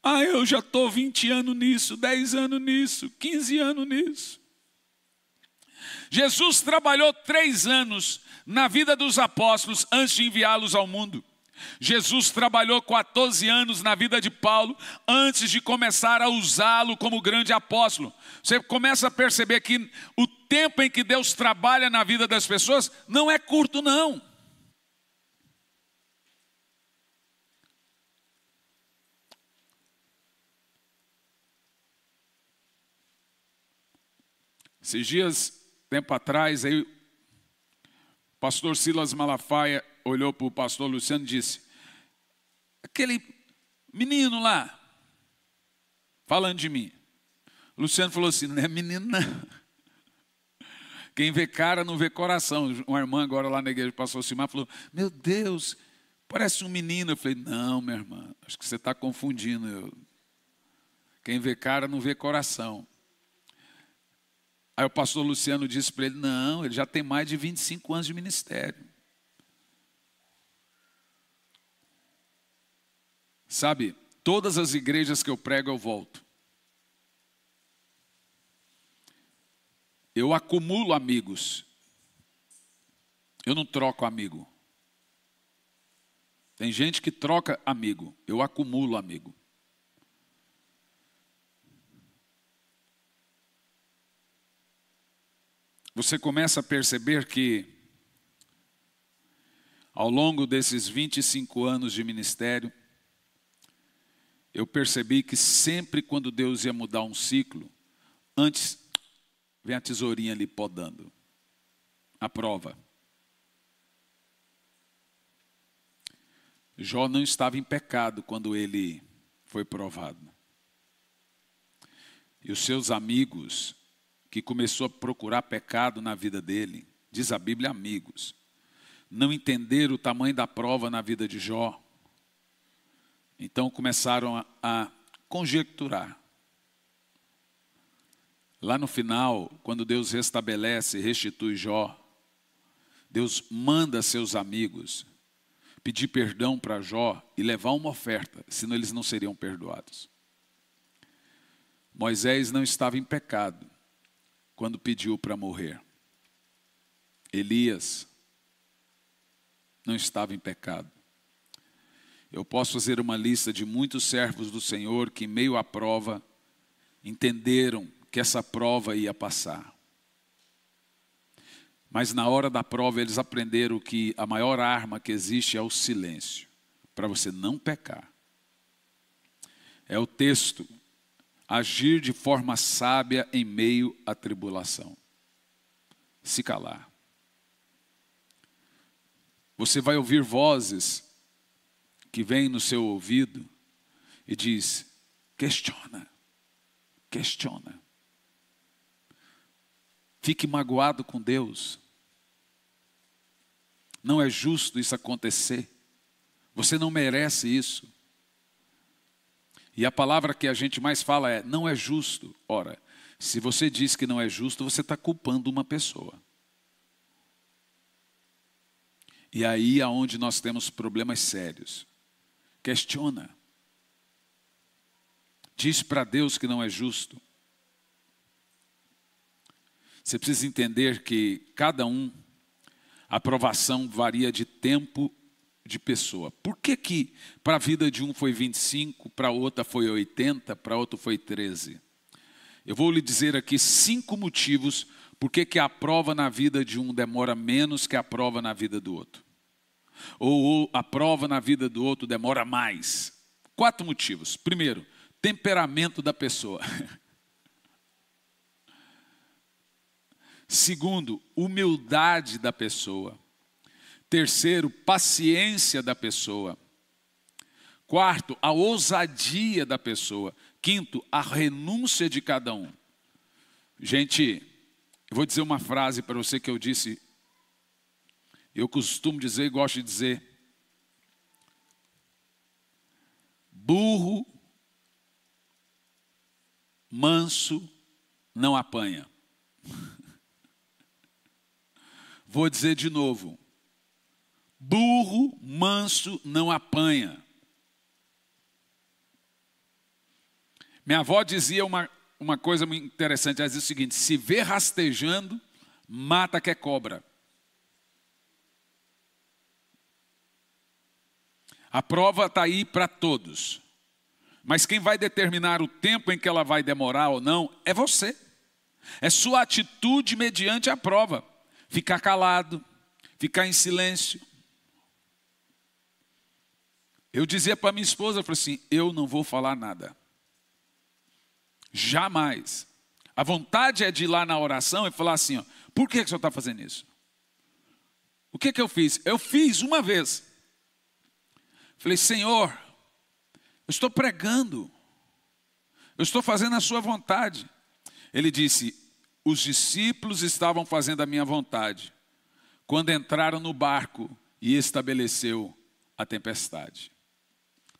Eu já estou 20 anos nisso, 10 anos nisso, 15 anos nisso. Jesus trabalhou 3 anos na vida dos apóstolos antes de enviá-los ao mundo. Jesus trabalhou 14 anos na vida de Paulo antes de começar a usá-lo como grande apóstolo. Você começa a perceber que o tempo em que Deus trabalha na vida das pessoas não é curto, não. Esses dias, tempo atrás, aí o pastor Silas Malafaia olhou para o pastor Luciano e disse: aquele menino lá, falando de mim. O Luciano falou assim: não é menino não. Quem vê cara não vê coração. Uma irmã agora lá na igreja, pastor Simar, falou: meu Deus, parece um menino. Eu falei: não, minha irmã, acho que você está confundindo. Quem vê cara não vê coração. Aí o pastor Luciano disse para ele: não, ele já tem mais de 25 anos de ministério. Sabe, todas as igrejas que eu prego eu volto. Eu acumulo amigos. Eu não troco amigo. Tem gente que troca amigo. Eu acumulo amigo. Você começa a perceber que, ao longo desses 25 anos de ministério, eu percebi que sempre quando Deus ia mudar um ciclo, antes vem a tesourinha ali podando. A prova. Jó não estava em pecado quando ele foi provado. E os seus amigos, que começou a procurar pecado na vida dele, diz a Bíblia, amigos, não entenderam o tamanho da prova na vida de Jó. Então começaram a conjecturar. Lá no final, quando Deus restabelece e restitui Jó, Deus manda seus amigos pedir perdão para Jó e levar uma oferta, senão eles não seriam perdoados. Moisés não estava em pecado quando pediu para morrer. Elias não estava em pecado. Eu posso fazer uma lista de muitos servos do Senhor que, em meio à prova, entenderam que essa prova ia passar. Mas na hora da prova eles aprenderam que a maior arma que existe é o silêncio, para você não pecar. É o texto: agir de forma sábia em meio à tribulação. Se calar. Você vai ouvir vozes que vêm no seu ouvido e diz: questiona, questiona. Fique magoado com Deus. Não é justo isso acontecer. Você não merece isso. E a palavra que a gente mais fala é: não é justo. Ora, se você diz que não é justo, você está culpando uma pessoa. E aí é onde nós temos problemas sérios. Questiona. Diz para Deus que não é justo. Você precisa entender que cada a aprovação varia de tempo, de pessoa. Por que para a vida de um foi 25, para outra foi 80, para outro foi 13? Eu vou lhe dizer aqui 5 motivos por que a prova na vida de um demora menos que a prova na vida do outro. Ou a prova na vida do outro demora mais. 4 motivos. Primeiro, temperamento da pessoa. Segundo, humildade da pessoa. Terceiro, paciência da pessoa. Quarto, a ousadia da pessoa. Quinto, a renúncia de cada um. Gente, eu vou dizer uma frase para você que eu disse. Eu costumo dizer e gosto de dizer: burro manso não apanha. Vou dizer de novo: burro manso não apanha. Minha avó dizia uma coisa muito interessante. Ela dizia o seguinte: se vê rastejando, mata que é cobra. A prova está aí para todos. Mas quem vai determinar o tempo em que ela vai demorar ou não é você. É sua atitude mediante a prova. Ficar calado, ficar em silêncio. Eu dizia para minha esposa, eu falei assim: eu não vou falar nada. Jamais. A vontade é de ir lá na oração e falar assim, ó, por que o senhor está fazendo isso? O que eu fiz? Eu fiz uma vez. Falei, Senhor, eu estou pregando. Eu estou fazendo a sua vontade. Ele disse, os discípulos estavam fazendo a minha vontade quando entraram no barco e estabeleceu a tempestade.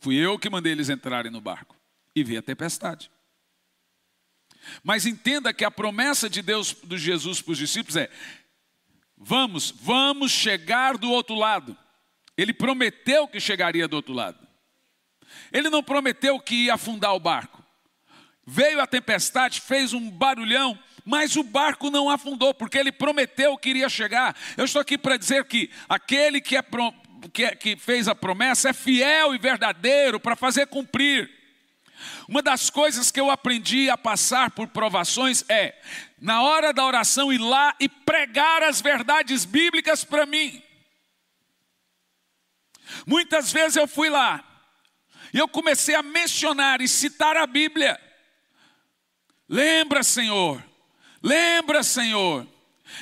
Fui eu que mandei eles entrarem no barco e vi a tempestade. Mas entenda que a promessa de Deus, de Jesus para os discípulos é, vamos chegar do outro lado. Ele prometeu que chegaria do outro lado. Ele não prometeu que ia afundar o barco. Veio a tempestade, fez um barulhão, mas o barco não afundou, porque ele prometeu que iria chegar. Eu estou aqui para dizer que aquele que fez a promessa é fiel e verdadeiro para fazer cumprir. Uma das coisas que eu aprendi a passar por provações é, na hora da oração, ir lá e pregar as verdades bíblicas para mim. Muitas vezes eu fui lá e eu comecei a mencionar e citar a Bíblia. Lembra, Senhor,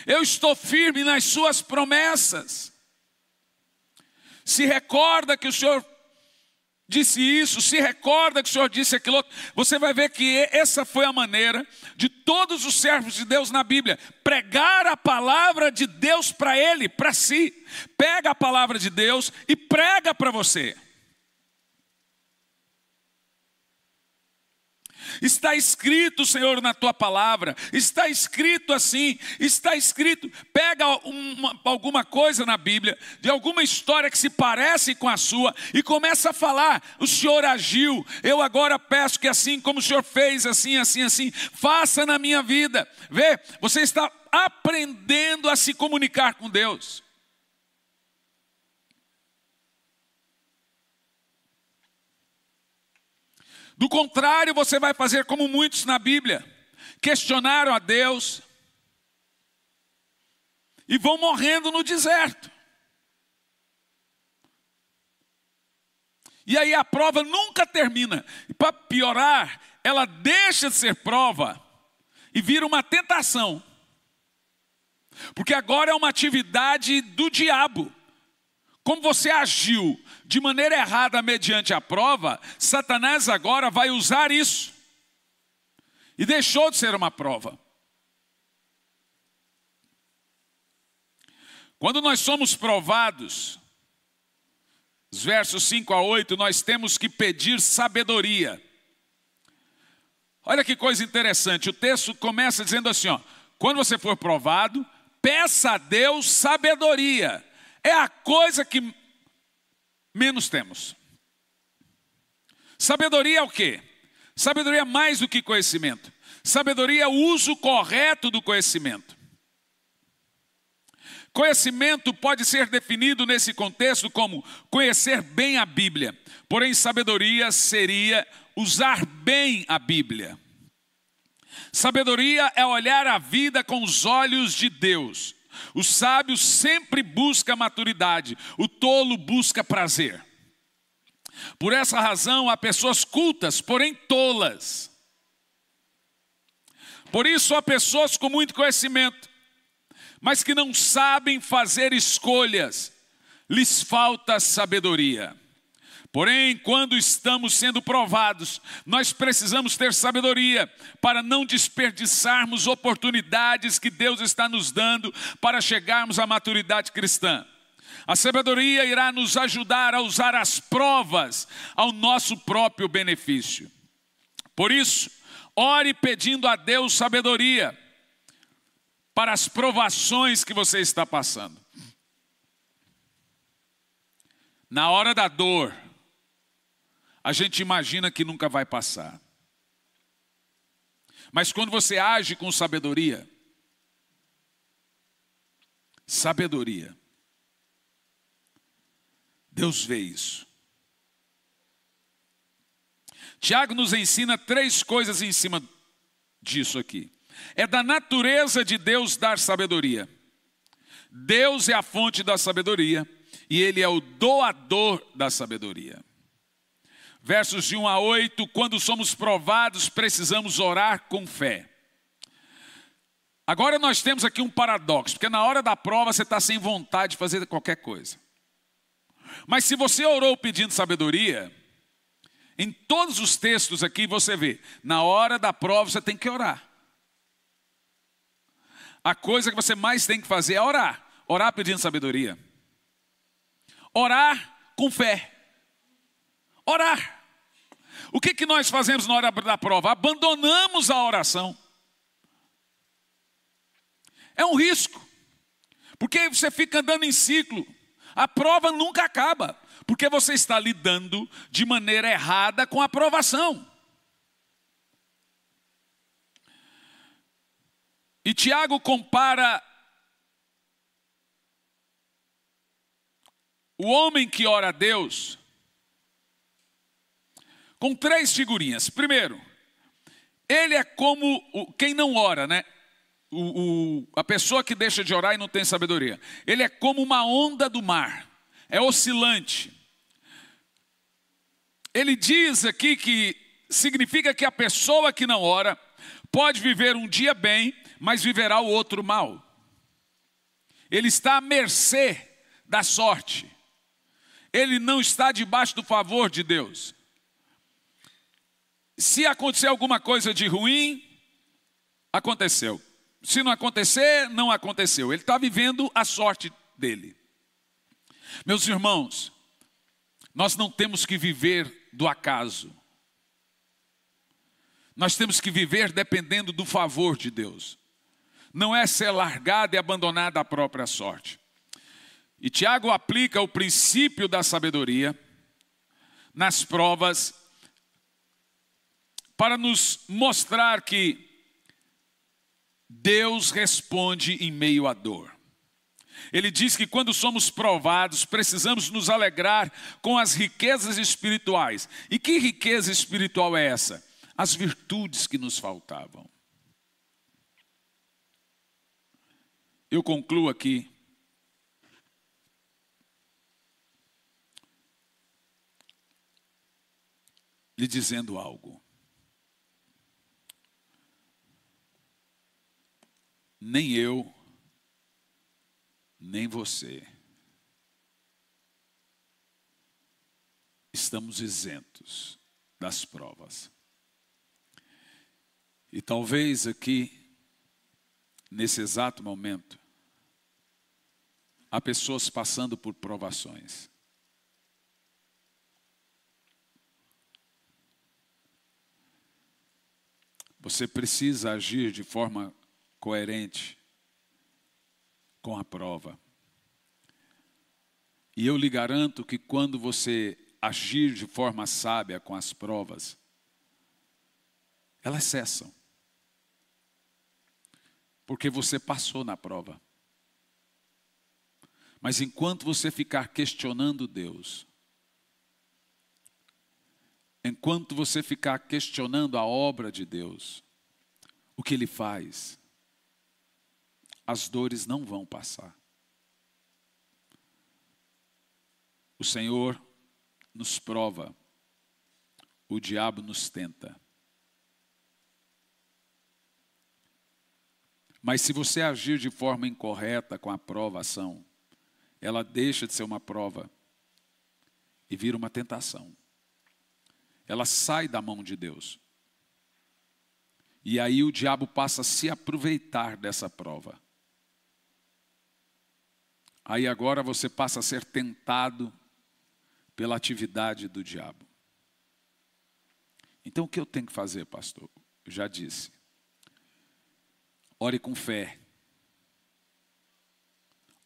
eu estou firme nas suas promessas. Se recorda que o Senhor disse isso, se recorda que o Senhor disse aquilo outro. Você vai ver que essa foi a maneira de todos os servos de Deus na Bíblia, pregar a palavra de Deus para ele, para si. Pega a palavra de Deus e prega para você. Está escrito, Senhor, na tua palavra, está escrito assim, está escrito. Pega alguma coisa na Bíblia, de alguma história que se parece com a sua, e começa a falar, o Senhor agiu, eu agora peço que assim como o Senhor fez, assim, faça na minha vida. Vê, você está aprendendo a se comunicar com Deus. Do contrário, você vai fazer como muitos na Bíblia, questionaram a Deus e vão morrendo no deserto. E aí a prova nunca termina. E para piorar, ela deixa de ser prova e vira uma tentação. Porque agora é uma atividade do diabo. Como você agiu de maneira errada mediante a prova, Satanás agora vai usar isso. E deixou de ser uma prova. Quando nós somos provados, os versos 5 a 8, nós temos que pedir sabedoria. Olha que coisa interessante, o texto começa dizendo assim, ó, quando você for provado, peça a Deus sabedoria. É a coisa que menos temos. Sabedoria é o quê? Sabedoria é mais do que conhecimento. Sabedoria é o uso correto do conhecimento. Conhecimento pode ser definido nesse contexto como conhecer bem a Bíblia. Porém, sabedoria seria usar bem a Bíblia. Sabedoria é olhar a vida com os olhos de Deus. O sábio sempre busca maturidade, o tolo busca prazer. Por essa razão, há pessoas cultas, porém tolas. Por isso, há pessoas com muito conhecimento, mas que não sabem fazer escolhas, lhes falta sabedoria. Porém, quando estamos sendo provados, nós precisamos ter sabedoria para não desperdiçarmos oportunidades que Deus está nos dando para chegarmos à maturidade cristã. A sabedoria irá nos ajudar a usar as provas ao nosso próprio benefício. Por isso, ore pedindo a Deus sabedoria para as provações que você está passando. Na hora da dor, a gente imagina que nunca vai passar. Mas quando você age com sabedoria, Deus vê isso. Tiago nos ensina 3 coisas em cima disso aqui. É da natureza de Deus dar sabedoria. Deus é a fonte da sabedoria e Ele é o doador da sabedoria. Versos de 1 a 8, quando somos provados, precisamos orar com fé. Agora nós temos aqui um paradoxo, porque na hora da prova você está sem vontade de fazer qualquer coisa. Mas se você orou pedindo sabedoria, em todos os textos aqui você vê, na hora da prova você tem que orar. A coisa que você mais tem que fazer é orar. Orar pedindo sabedoria. Orar com fé. Orar. O que nós fazemos na hora da prova? Abandonamos a oração. É um risco. Porque você fica andando em ciclo. A prova nunca acaba. Porque você está lidando de maneira errada com a aprovação. E Tiago compara o homem que ora a Deus com 3 figurinhas. Primeiro, ele é como quem não ora, né? A pessoa que deixa de orar e não tem sabedoria. Ele é como uma onda do mar, é oscilante. Ele diz aqui que significa que a pessoa que não ora pode viver um dia bem, mas viverá o outro mal. Ele está à mercê da sorte. Ele não está debaixo do favor de Deus. Se acontecer alguma coisa de ruim, aconteceu. Se não acontecer, não aconteceu. Ele está vivendo a sorte dele. Meus irmãos, nós não temos que viver do acaso. Nós temos que viver dependendo do favor de Deus. Não é ser largado e abandonado à própria sorte. E Tiago aplica o princípio da sabedoria nas provas para nos mostrar que Deus responde em meio à dor. Ele diz que quando somos provados, precisamos nos alegrar com as riquezas espirituais. E que riqueza espiritual é essa? As virtudes que nos faltavam. Eu concluo aqui lhe dizendo algo. Nem eu, nem você estamos isentos das provas. E talvez aqui, nesse exato momento, há pessoas passando por provações. Você precisa agir de forma coerente com a prova. E eu lhe garanto que quando você agir de forma sábia com as provas, elas cessam. Porque você passou na prova. Mas enquanto você ficar questionando Deus, enquanto você ficar questionando a obra de Deus, o que Ele faz, as dores não vão passar. O Senhor nos prova, o diabo nos tenta. Mas se você agir de forma incorreta com a provação, ela deixa de ser uma prova e vira uma tentação. Ela sai da mão de Deus. E aí o diabo passa a se aproveitar dessa prova. Aí agora você passa a ser tentado pela atividade do diabo. Então o que eu tenho que fazer, pastor? Eu já disse. Ore com fé.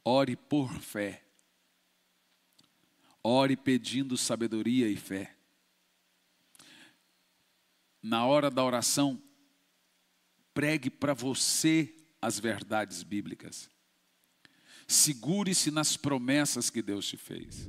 Ore por fé. Ore pedindo sabedoria e fé. Na hora da oração, pregue para você as verdades bíblicas. Segure-se nas promessas que Deus te fez.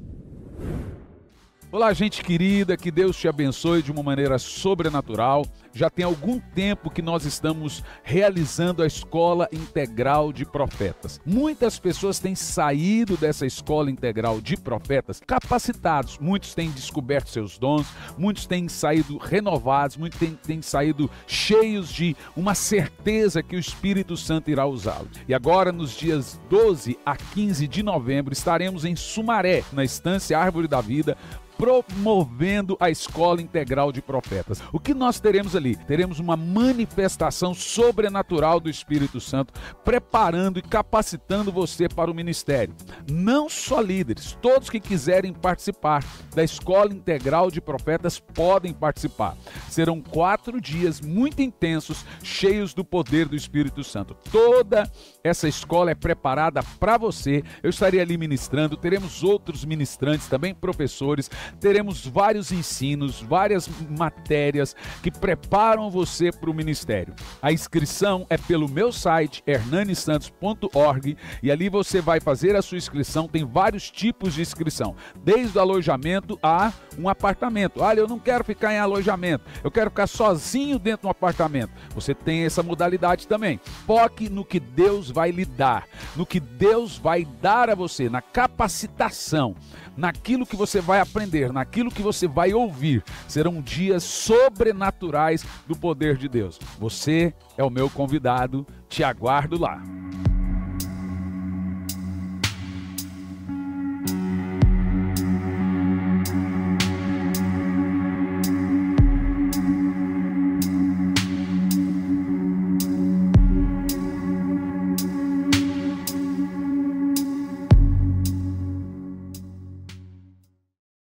Olá, gente querida, que Deus te abençoe de uma maneira sobrenatural. Já tem algum tempo que nós estamos realizando a Escola Integral de Profetas. Muitas pessoas têm saído dessa Escola Integral de Profetas capacitados. Muitos têm descoberto seus dons, muitos têm saído renovados, muitos têm saído cheios de uma certeza que o Espírito Santo irá usá-lo. E agora, nos dias 12 a 15 de novembro, estaremos em Sumaré, na Estância Árvore da Vida, promovendo a Escola Integral de Profetas. O que nós teremos ali? Teremos uma manifestação sobrenatural do Espírito Santo, preparando e capacitando você para o ministério. Não só líderes, todos que quiserem participar da Escola Integral de Profetas podem participar. Serão 4 dias muito intensos, cheios do poder do Espírito Santo. Toda essa escola é preparada para você. Eu estarei ali ministrando, teremos outros ministrantes também, professores. Teremos vários ensinos, várias matérias que preparam você para o ministério. A inscrição é pelo meu site, hernanisantos.org, e ali você vai fazer a sua inscrição. Tem vários tipos de inscrição, desde o alojamento a um apartamento. Olha, eu não quero ficar em alojamento, eu quero ficar sozinho dentro de um apartamento. Você tem essa modalidade também. Foque no que Deus vai lhe dar, no que Deus vai dar a você, na capacitação, naquilo que você vai aprender, naquilo que você vai ouvir. Serão dias sobrenaturais do poder de Deus. Você é o meu convidado, te aguardo lá.